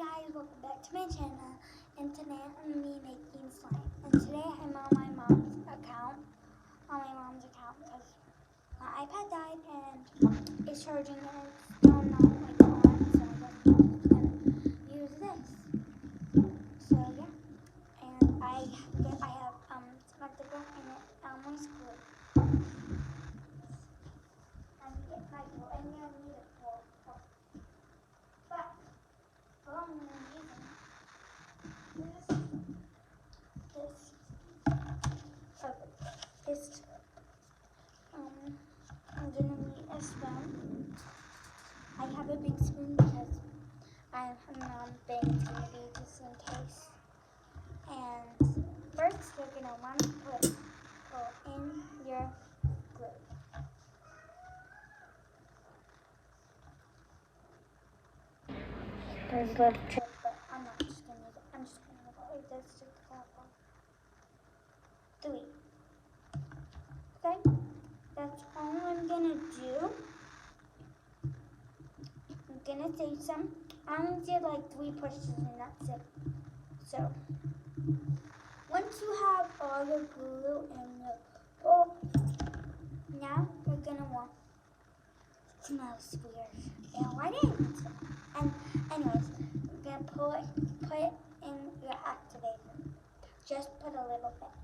guys, welcome back to my channel, and today I'm going to be making slime. And today I'm on my mom's account, because my iPad died and it's charging and it's still not like on, so I'm just going to use this. So yeah, and I have spectacle and Elmer's glue. I'm going to get my glue, and you're going to need it for, but I'm going to use it. I'm gonna need a spoon. I have a big spoon because I'm non-big gonna be just in case. And first, you're gonna want to put in your glue. There's a little trick, but I'm not just gonna use it. I'm just gonna go like this to the top of 3. Okay, that's all I'm gonna do. I'm gonna say some. I only did like 3 pushes and that's it. So once you have all your glue in your bowl, now you're gonna want. It smells weird. Ew, I didn't. And anyways, you're gonna put it in your activator. Just put a little bit.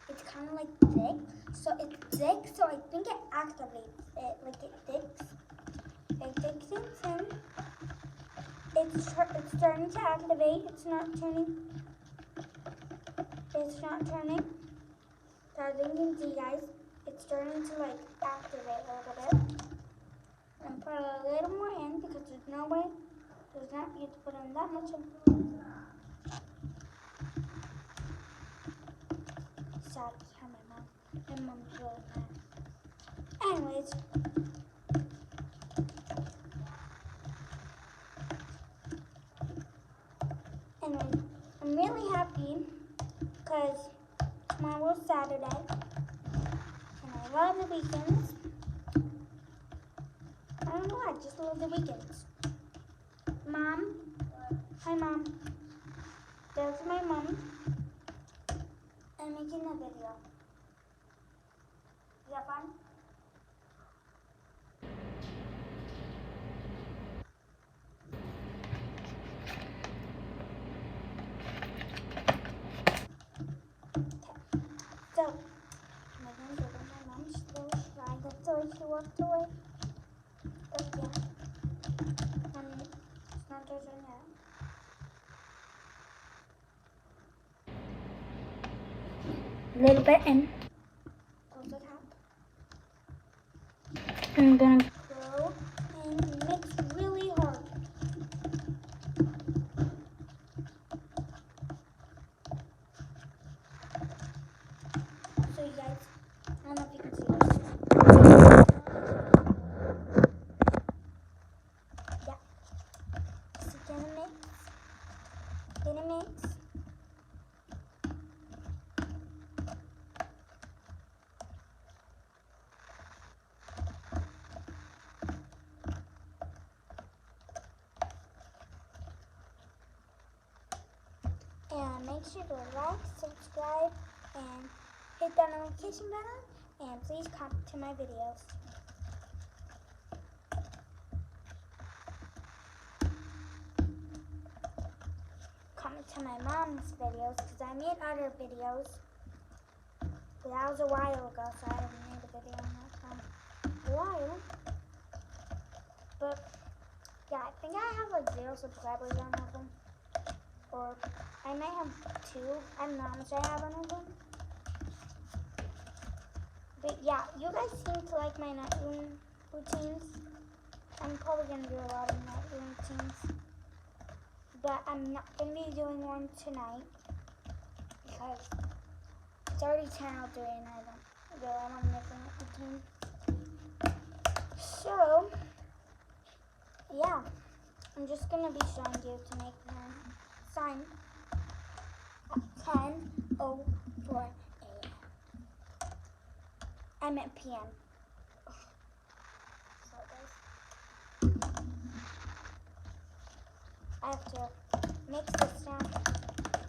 It's kind of like thick, so it's thick, so I think it activates it, like it thicks. It thicks it in. It's starting to activate. It's not turning. It's not turning. So as you can see, guys, it's starting to like activate a little bit. And put a little more in because there's no way. There's not you have to put in that much. Sad to tell my mom. My mom's really mad. Anyways. Anyway, I'm really happy because tomorrow's Saturday and I love the weekends. I don't know why, I just love the weekends. Mom, hi Mom. There's my mom. I'm making a video. Is that fun? So, I'm going to go to my mom's little shrine. That's why she walked away. But yeah, it's not touching yet. A little bit in. Close the top. I'm going to go and mix really hard. So you guys, I don't know if you can see this. Yeah. So gonna mix. And make sure to like, subscribe, and hit that notification button, and please comment to my videos. Comment to my mom's videos, because I made other videos. But that was a while ago, so I haven't made a video on that time. A while. But, yeah, I think I have like 0 subscribers on one of them. Or I might have 2. I don't know how much I have on of them. But yeah, you guys seem to like my night routines. I'm probably going to do a lot of night routines. But I'm not going to be doing one tonight. Because it's already 10 out there and I don't really want to make a night routine. So, yeah. I'm just going to be showing you to make my sign at 10:04 a.m. I meant p.m. So guys, I have to mix this now.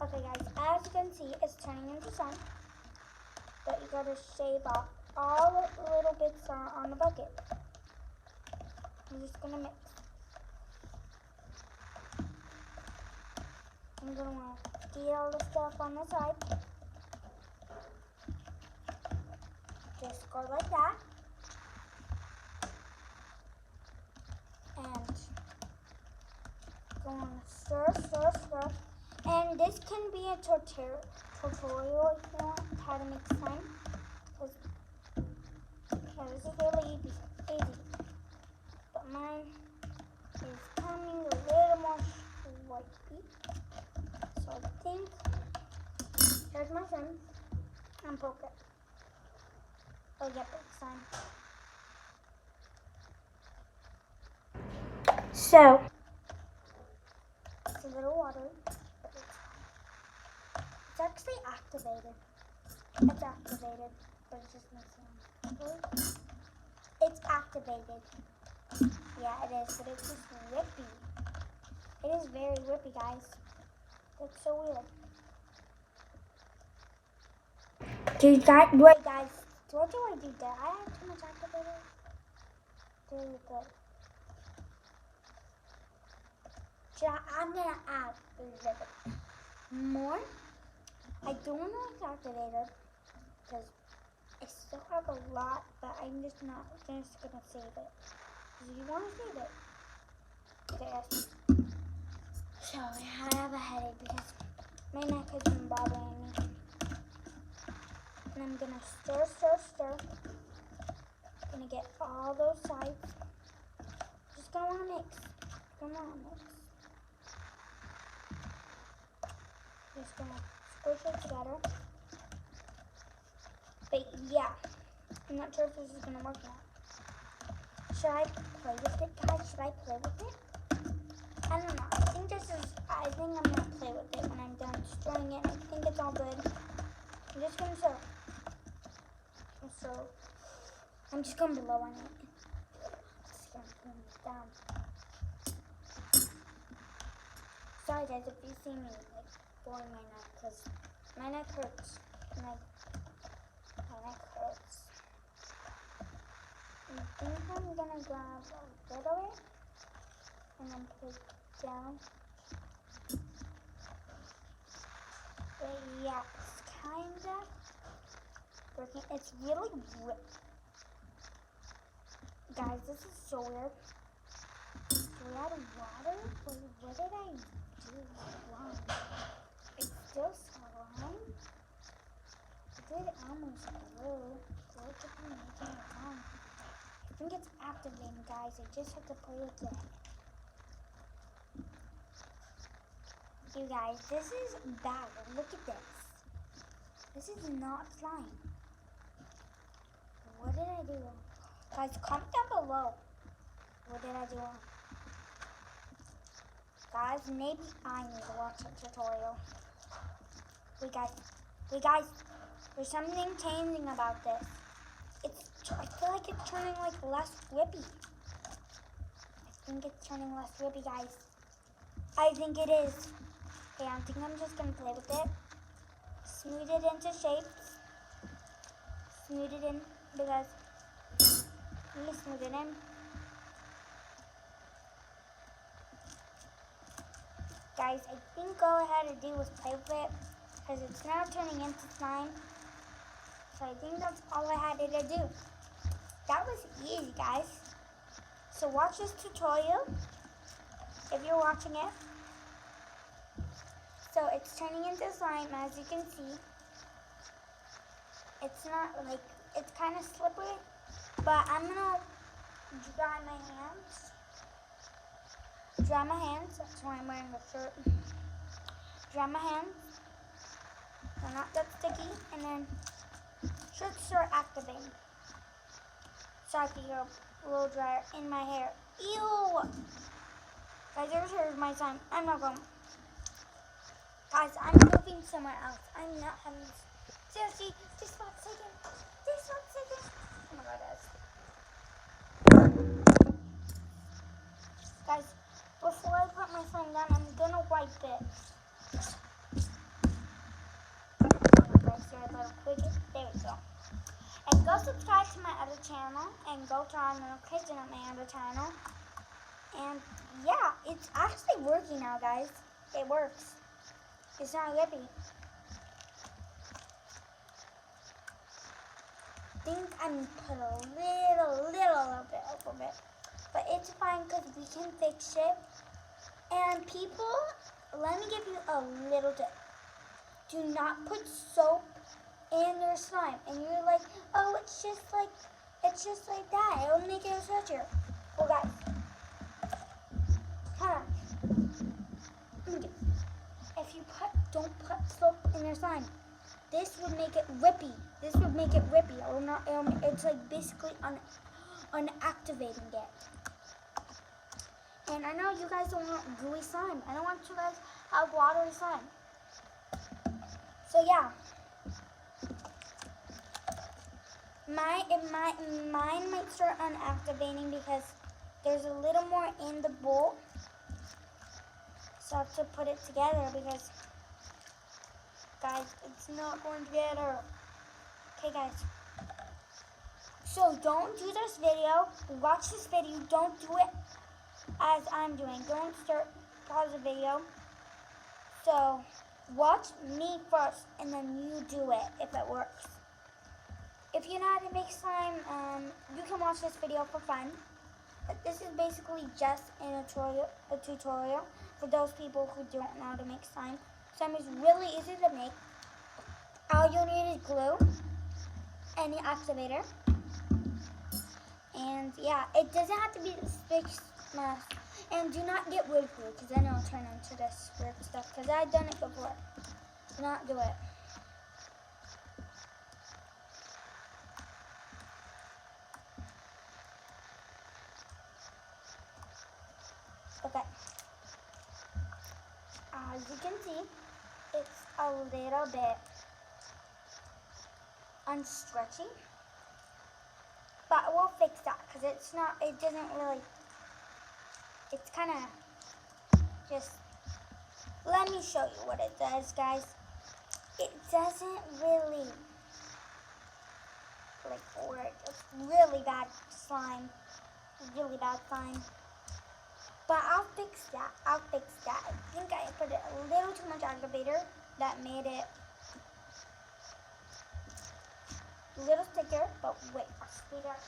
Okay guys, as you can see, it's turning into slime. But you gotta shave off all the little bits on the bucket. I'm just gonna mix. I'm gonna want to get all the stuff on the side. Just go like that. And go on stir, stir, stir. And this can be a tutorial if you want how to make slime. Because this is really easy. But mine is coming a little more slightly. So I think here's my slime. And poke it. Oh yep, it's slime. So it's a little watery, but it's actually activated. It's activated, but it's just missing. It's activated. Yeah, it is, but it's just whippy. It is very whippy, guys. That's so weird. Dude, wait, guys. What do I do? Did I have too much activated? Really good. I'm gonna add a little bit more. I don't know if it's activated because I still have a lot, but I'm just gonna save it. Do you want to save it? Yes. So I have a headache because my neck has been bothering me. And I'm gonna stir, stir, stir. Gonna get all those sides. Just gonna wanna mix. Just gonna squish it together. But yeah, I'm not sure if this is gonna work now. Should I play with it, guys? Should I play with it? I don't know. I think I'm gonna play with it when I'm done stirring it. I think it's all good. I'm just gonna stir. So I'm just gonna blow on it. Just gonna turn this down. Sorry guys if you see me like blowing my neck, because my neck hurts. My neck hurts. I think I'm gonna grab a little bit and then put it down. But yeah, it's kinda working. It's really weird. Guys, this is so weird. Do we add water? What did I do wrong? It's still slime. I did almost glue. Look at me making it wrong. I think it's activating, guys. I just have to play with it. You guys, this is bad. Look at this. This is not slime. What did I do wrong? Guys, comment down below. What did I do wrong? Guys, maybe I need to watch a tutorial. Wait guys, there's something changing about this. I feel like it's turning like less whippy. I think it's turning less whippy, guys. I think it is. Okay, I think I'm just gonna play with it. Smooth it into shapes. Smooth it in because let me smooth it in. Guys, I think all I had to do was play with it because it's now turning into slime. So I think that's all I had to do. That was easy, guys. So watch this tutorial if you're watching it. So it's turning into slime, as you can see. It's not like, it's kind of slippery, but I'm gonna dry my hands. Dry my hands, that's why I'm wearing the shirt. Dry my hands. They're not that sticky, and then should start activating. So I can get a blow dryer in my hair. Ew! Guys, here's my slime. I'm not going. Guys, I'm moving somewhere else. I'm not having this. Seriously, just 1 second. Just 1 second. Oh my god, guys. Guys, Before I put my slime down, I'm gonna wipe it. There we go. And go subscribe to my other channel, and go to our little kitchen at my other channel. And yeah, it's actually working now, guys. It works. It's not yippy. I think I'm put a little bit over it. But it's fine because we can fix it. And people, let me give you a little tip. Do not put soap in your slime. And you're like, oh, it's just like that. It'll make it stretchier. Well, guys, hold on. If you don't put soap in your slime, this would make it rippy. This would make it rippy. It's like basically unactivating it. And I know you guys don't want gooey slime. I don't want you guys to have watery slime. So yeah. Mine might start unactivating because there's a little more in the bowl. So I have to put it together because, guys, it's not going together. Okay, guys. So don't do this video. Watch this video. Don't do it as I'm doing. Don't pause the video. So watch me first, and then you do it if it works. If you know how to make slime, you can watch this video for fun. But this is basically just a tutorial for those people who don't know how to make slime. Slime is really easy to make. All you need is glue and the activator. And yeah, it doesn't have to be this big mess. And do not get wood glue, because then it'll turn into this weird stuff. Because I've done it before. Do not do it. Okay. As you can see, it's a little bit unstretchy. But we'll fix that because it doesn't really, it's kind of just, let me show you what it does, guys. It doesn't really, work. It's really bad slime. But I'll fix that. I think I put a little too much activator that made it a little thicker, but wait, I'll speed up.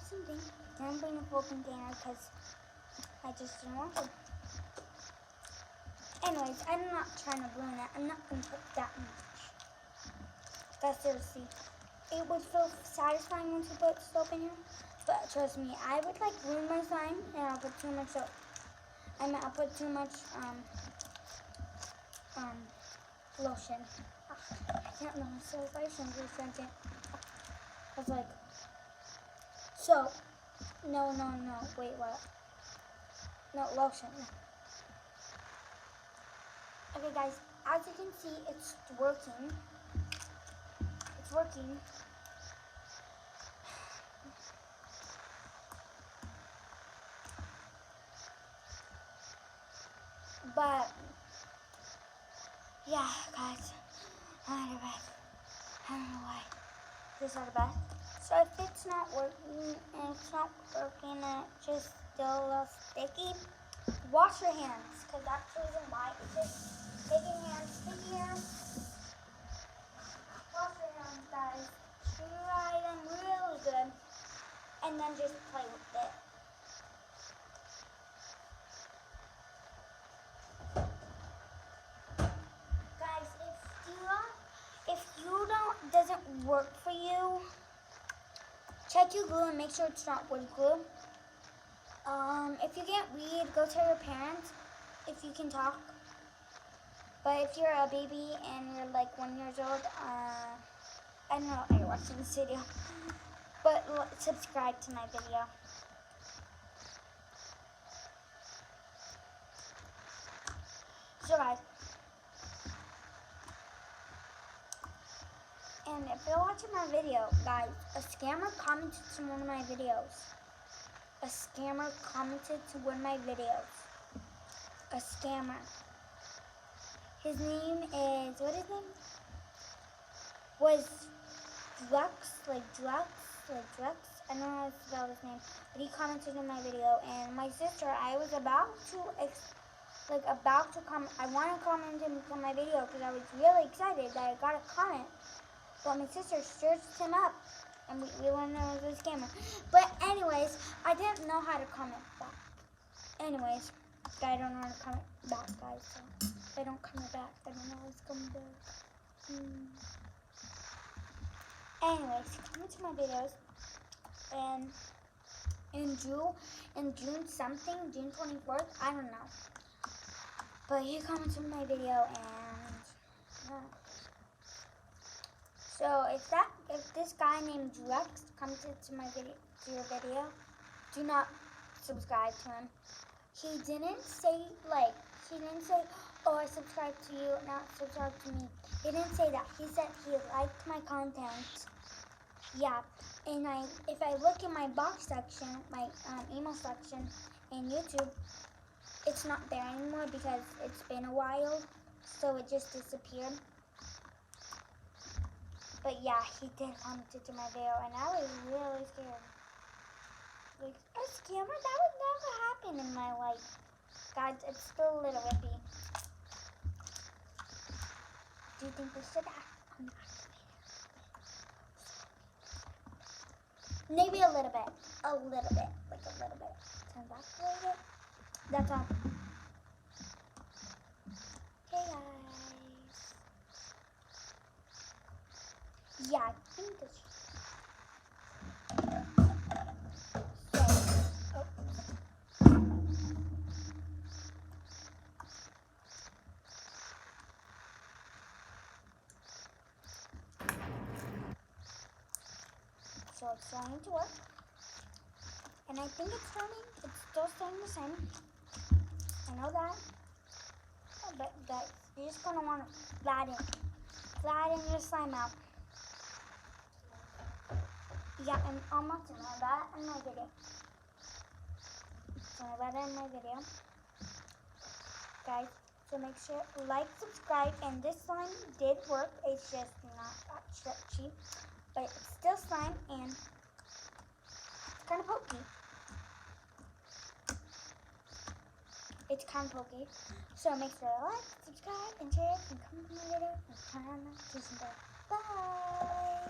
Something. I'm bringing a full container because I just didn't want to. Anyways, I'm not trying to ruin it. I'm not going to put that much. Guys, seriously, it would feel satisfying once you put soap in here. But trust me, I would ruin my slime and I'll put too much soap. I'll put too much lotion. I can't remember. So if I shouldn't do something. I was like, so, no, wait, what? No, lotion. Okay, guys, as you can see, it's working. But, yeah, guys, I'm out of breath. I don't know why. Just out of breath. So if it's not working and it just still a little sticky, wash your hands, because that's the reason why. It's just sticky hands. Wash your hands, guys. Dry them really good, and then just play with it. Guys, work for you, check your glue and make sure it's not wood glue. If you can't read, go tell your parents if you can talk. But if you're a baby and you're like 1 year old, I don't know why you're watching this video. But subscribe to my video. So guys, and if you're watching my video, guys, a scammer commented to one of my videos. A scammer commented to one of my videos. A scammer. His name is, what is his name? Was Drux, like Drux. I don't know how to spell his name, but he commented on my video. And my sister, I was about to comment. I wanted to comment him on my video because I was really excited that I got a comment. But my sister searched him up, and we want to know it was a scammer. But anyways, I didn't know how to comment back. Anyways, I don't know how to comment back, guys. So if I don't comment back, I don't know how it's coming back. Anyways, comment to my videos, and in June something, June 24th, I don't know. But he commented on my video, and yeah. So if this guy named Drex commented to your video, do not subscribe to him. He didn't say oh, I subscribe to you, not subscribe to me. He didn't say that. He said he liked my content. Yeah, and if I look in my box section, my email section in YouTube, it's not there anymore because it's been a while, so it just disappeared. But yeah, he did comment to my video, and I was really scared. Like, a scammer? That would never happen in my life. Guys, it's still a little whippy. Do you think we should act on that? Maybe a little bit. Like a little bit. Turn back a little bit. That's all. Hey guys. Yeah, I think this. So it's starting to work. And I think it's still staying the same. I know that. But guys, you're just gonna want to flatten your slime out. Yeah, I'm almost done with that in my video. Guys, so make sure like, subscribe, and this slime did work. It's just not that stretchy, but it's still slime and it's kind of pokey. So make sure to like, subscribe, and share, and comment on my video, and turn on the notification bell. Bye!